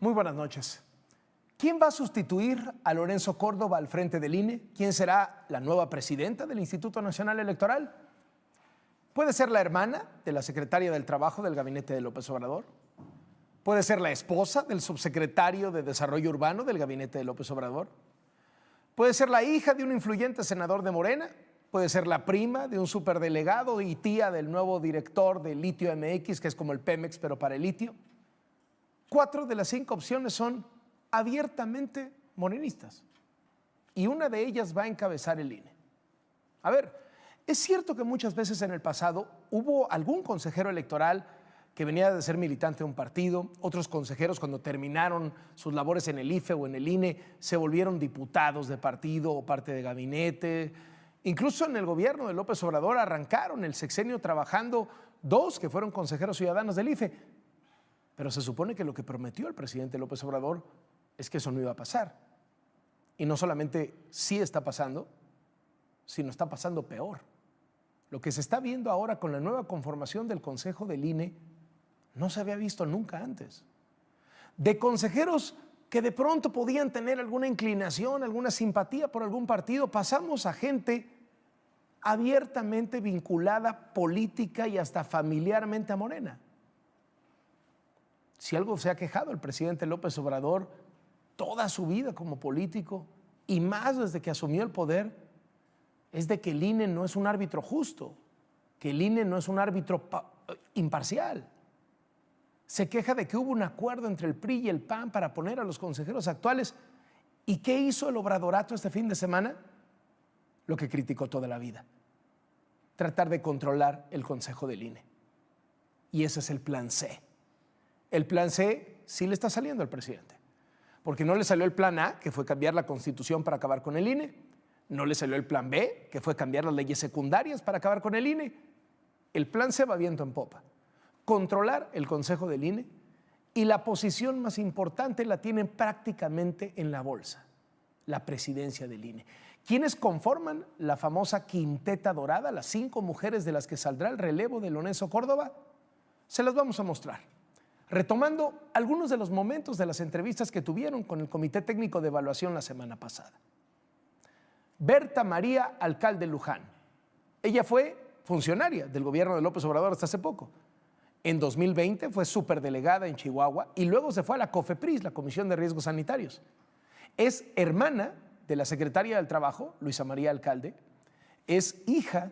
Muy buenas noches. ¿Quién va a sustituir a Lorenzo Córdoba al frente del INE? ¿Quién será la nueva presidenta del Instituto Nacional Electoral? ¿Puede ser la hermana de la secretaria del Trabajo del gabinete de López Obrador? ¿Puede ser la esposa del subsecretario de Desarrollo Urbano del gabinete de López Obrador? ¿Puede ser la hija de un influyente senador de Morena? ¿Puede ser la prima de un superdelegado y tía del nuevo director de Litio MX, que es como el Pemex, pero para el litio? 4 de las 5 opciones son abiertamente morenistas y una de ellas va a encabezar el INE. A ver, es cierto que muchas veces en el pasado hubo algún consejero electoral que venía de ser militante de un partido, otros consejeros cuando terminaron sus labores en el IFE o en el INE se volvieron diputados de partido o parte de gabinete. Incluso en el gobierno de López Obrador arrancaron el sexenio trabajando 2 que fueron consejeros ciudadanos del IFE. Pero se supone que lo que prometió el presidente López Obrador es que eso no iba a pasar. Y no solamente sí está pasando, sino está pasando peor. Lo que se está viendo ahora con la nueva conformación del Consejo del INE no se había visto nunca antes. De consejeros que de pronto podían tener alguna inclinación, alguna simpatía por algún partido, pasamos a gente abiertamente vinculada política y hasta familiarmente a Morena. Si algo se ha quejado el presidente López Obrador toda su vida como político y más desde que asumió el poder, es de que el INE no es un árbitro justo, que el INE no es un árbitro imparcial. Se queja de que hubo un acuerdo entre el PRI y el PAN para poner a los consejeros actuales. ¿Y qué hizo el obradorato este fin de semana? Lo que criticó toda la vida: tratar de controlar el Consejo del INE. Y ese es el plan C. El plan C sí le está saliendo al presidente, porque no le salió el plan A, que fue cambiar la Constitución para acabar con el INE, no le salió el plan B, que fue cambiar las leyes secundarias para acabar con el INE. El plan C va viento en popa: controlar el Consejo del INE, y la posición más importante la tienen prácticamente en la bolsa: la presidencia del INE. ¿Quiénes conforman la famosa quinteta dorada, las 5 mujeres de las que saldrá el relevo de Lorenzo Córdoba? Se las vamos a mostrar, retomando algunos de los momentos de las entrevistas que tuvieron con el Comité Técnico de Evaluación la semana pasada. Berta María Alcalde Luján. Ella fue funcionaria del gobierno de López Obrador hasta hace poco. En 2020 fue superdelegada en Chihuahua y luego se fue a la COFEPRIS, la Comisión de Riesgos Sanitarios. Es hermana de la secretaria del Trabajo, Luisa María Alcalde. Es hija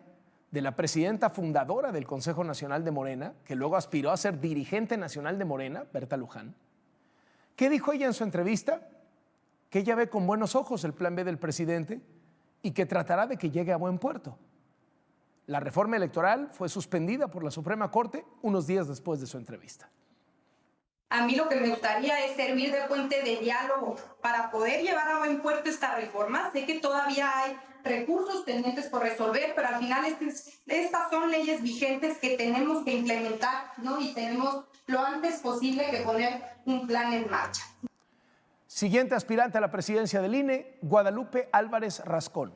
de la presidenta fundadora del Consejo Nacional de Morena, que luego aspiró a ser dirigente nacional de Morena, Berta Luján. ¿Qué dijo ella en su entrevista? Que ella ve con buenos ojos el plan B del presidente y que tratará de que llegue a buen puerto. La reforma electoral fue suspendida por la Suprema Corte unos días después de su entrevista. A mí lo que me gustaría es servir de puente de diálogo para poder llevar a buen puerto esta reforma. Sé que todavía hay recursos pendientes por resolver, pero al final estas son leyes vigentes que tenemos que implementar, ¿no? Y tenemos lo antes posible que poner un plan en marcha. Siguiente aspirante a la presidencia del INE, Guadalupe Álvarez Rascón,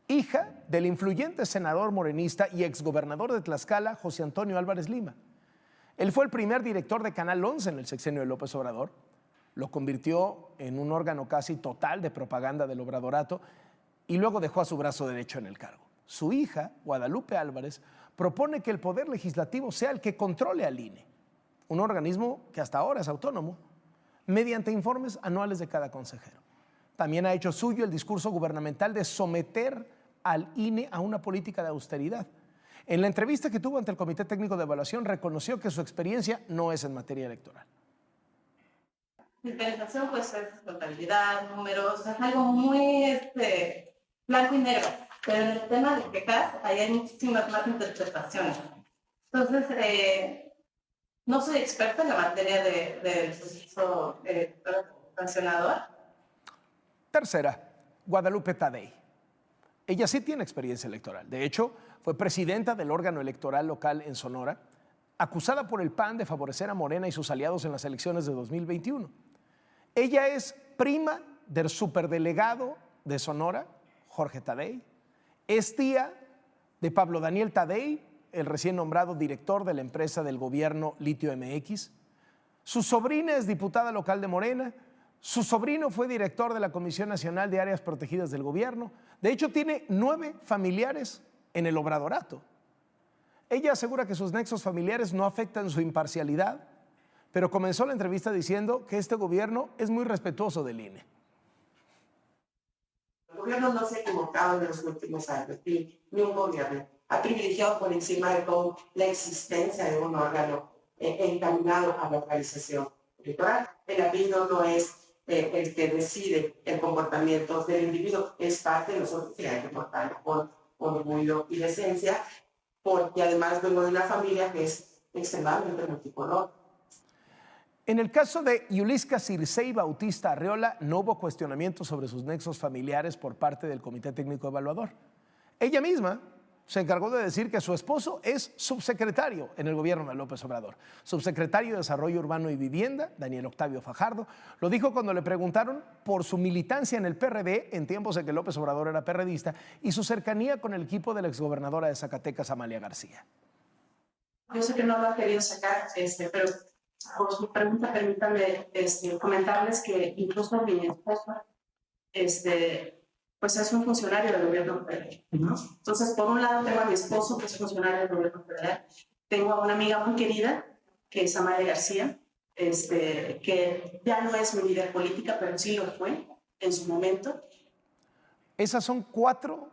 hija del influyente senador morenista y exgobernador de Tlaxcala, José Antonio Álvarez Lima. Él fue el primer director de Canal 11 en el sexenio de López Obrador. Lo convirtió en un órgano casi total de propaganda del obradorato y luego dejó a su brazo derecho en el cargo. Su hija, Guadalupe Álvarez, propone que el Poder Legislativo sea el que controle al INE, un organismo que hasta ahora es autónomo, mediante informes anuales de cada consejero. También ha hecho suyo el discurso gubernamental de someter al INE a una política de austeridad. En la entrevista que tuvo ante el Comité Técnico de Evaluación reconoció que su experiencia no es en materia electoral. Mi pensación pues es contabilidad, números, es algo muy blanco y negro, pero en el tema de quejas ahí hay muchísimas más interpretaciones. Entonces, no soy experta en la materia del proceso sancionador. Tercera, Guadalupe Tadei. Ella sí tiene experiencia electoral. De hecho, fue presidenta del órgano electoral local en Sonora, acusada por el PAN de favorecer a Morena y sus aliados en las elecciones de 2021. Ella es prima del superdelegado de Sonora, Jorge Tadei. Es tía de Pablo Daniel Tadei, el recién nombrado director de la empresa del gobierno Litio MX. Su sobrina es diputada local de Morena. Su sobrino fue director de la Comisión Nacional de Áreas Protegidas del Gobierno. De hecho, tiene 9 familiares en el obradorato. Ella asegura que sus nexos familiares no afectan su imparcialidad, pero comenzó la entrevista diciendo que este gobierno es muy respetuoso del INE. El gobierno no se ha equivocado en los últimos años, ni un gobierno. Ha privilegiado por encima de todo la existencia de un órgano encaminado a la organización electoral. El apellido no es el que decide el comportamiento del individuo, es parte de nosotros que hay que portarlo con orgullo y decencia, porque además vengo de una familia que es extremadamente multicolor. En el caso de Yulisca Circei Bautista Arriola, no hubo cuestionamiento sobre sus nexos familiares por parte del Comité Técnico Evaluador. Ella misma se encargó de decir que su esposo es subsecretario en el gobierno de López Obrador. Subsecretario de Desarrollo Urbano y Vivienda, Daniel Octavio Fajardo, lo dijo cuando le preguntaron por su militancia en el PRD en tiempos en que López Obrador era perredista y su cercanía con el equipo de la exgobernadora de Zacatecas, Amalia García. Yo sé que no lo ha querido sacar, pero por su pregunta, permítanme comentarles que incluso mi esposo pues es un funcionario del gobierno federal, ¿no? Entonces, por un lado tengo a mi esposo, que es funcionario del gobierno federal, tengo a una amiga muy querida, que es Amalia García, que ya no es mi líder política, pero sí lo fue en su momento. Esas son 4